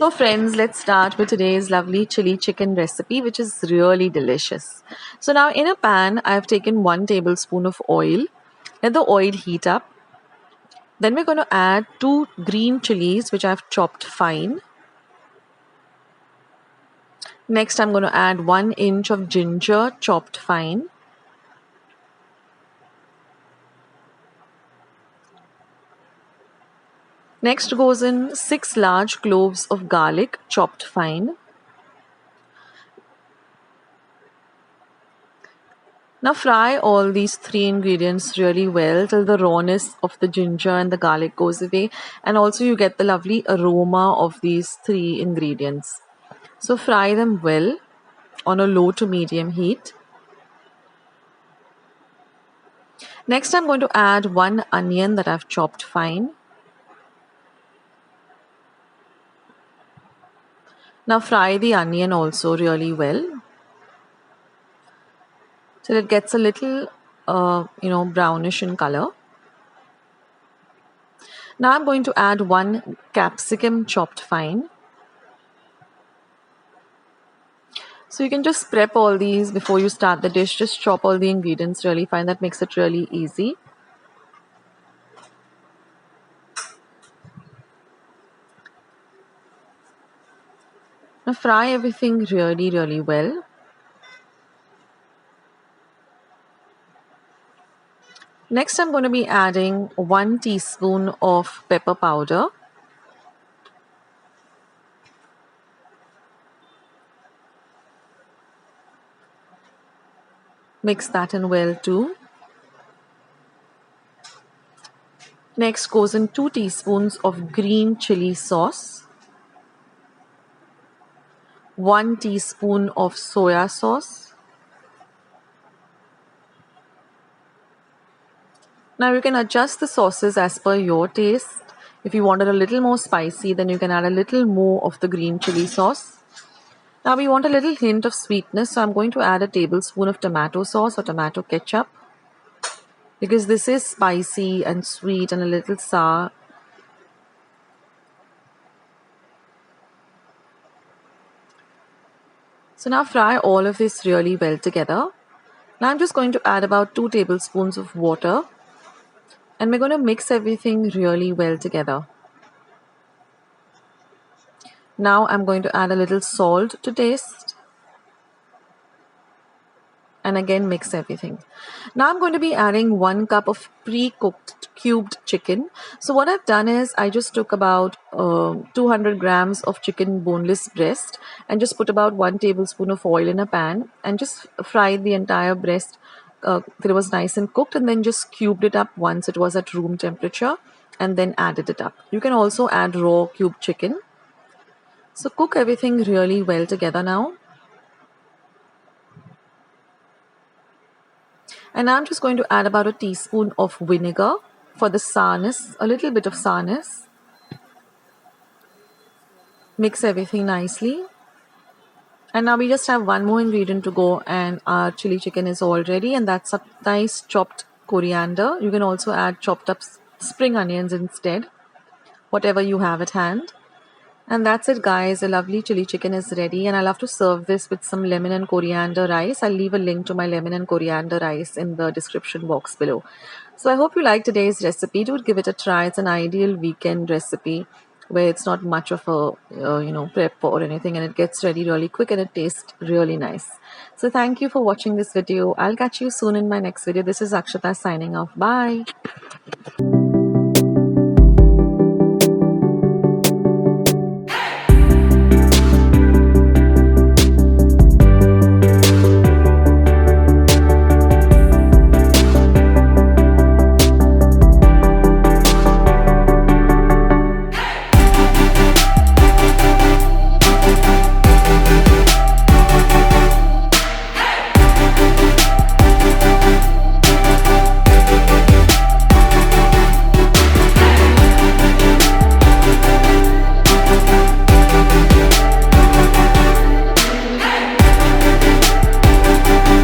So friends, let's start with today's lovely chili chicken recipe, which is really delicious. So now in a pan, I've taken 1 tablespoon of oil. Let the oil heat up. Then we're going to add 2 green chilies, which I've chopped fine. Next, I'm going to add 1 inch of ginger chopped fine. Next goes in 6 large cloves of garlic chopped fine. Now fry all these 3 ingredients really well till the rawness of the ginger and the garlic goes away, and also you get the lovely aroma of these 3 ingredients. So fry them well on a low to medium heat. Next I'm going to add 1 onion that I've chopped fine. Now fry the onion also really well till it gets a little brownish in color. Now I'm going to add 1 capsicum chopped fine. So you can just prep all these before you start the dish. Just chop all the ingredients really fine. That makes it really easy. Now fry everything really well. Next I'm going to be adding 1 teaspoon of pepper powder. Mix that in well too. Next goes in 2 teaspoons of green chili sauce, 1 teaspoon of soya sauce. Now you can adjust the sauces as per your taste. If you want it a little more spicy, then you can add a little more of the green chili sauce. Now we want a little hint of sweetness, so I'm going to add a tablespoon of tomato sauce or tomato ketchup, because this is spicy and sweet and a little sour. So now fry all of this really well together. Now I'm just going to add about 2 tablespoons of water, and we're going to mix everything really well together. Now I'm going to add a little salt to taste, and again mix everything. Now I'm going to be adding 1 cup of pre-cooked cubed chicken. So what I've done is I just took about 200 grams of chicken boneless breast and just put about 1 tablespoon of oil in a pan and just fried the entire breast till it was nice and cooked, and then just cubed it up once it was at room temperature and then added it up. You can also add raw cubed chicken. So cook everything really well together now. And I'm just going to add about a teaspoon of vinegar for the sourness, a little bit of sourness. Mix everything nicely. And now we just have 1 more ingredient to go, and our chili chicken is all ready, and that's a nice chopped coriander. You can also add chopped up spring onions instead, whatever you have at hand. And that's it guys, a lovely chili chicken is ready, and I love to serve this with some lemon and coriander rice. I'll leave a link to my lemon and coriander rice in the description box below. So I hope you like today's recipe. Do give it a try. It's an ideal weekend recipe where it's not much of a prep or anything, and it gets ready really quick and it tastes really nice. So thank you for watching this video. I'll catch you soon in my next video. This is Akshata signing off. Bye.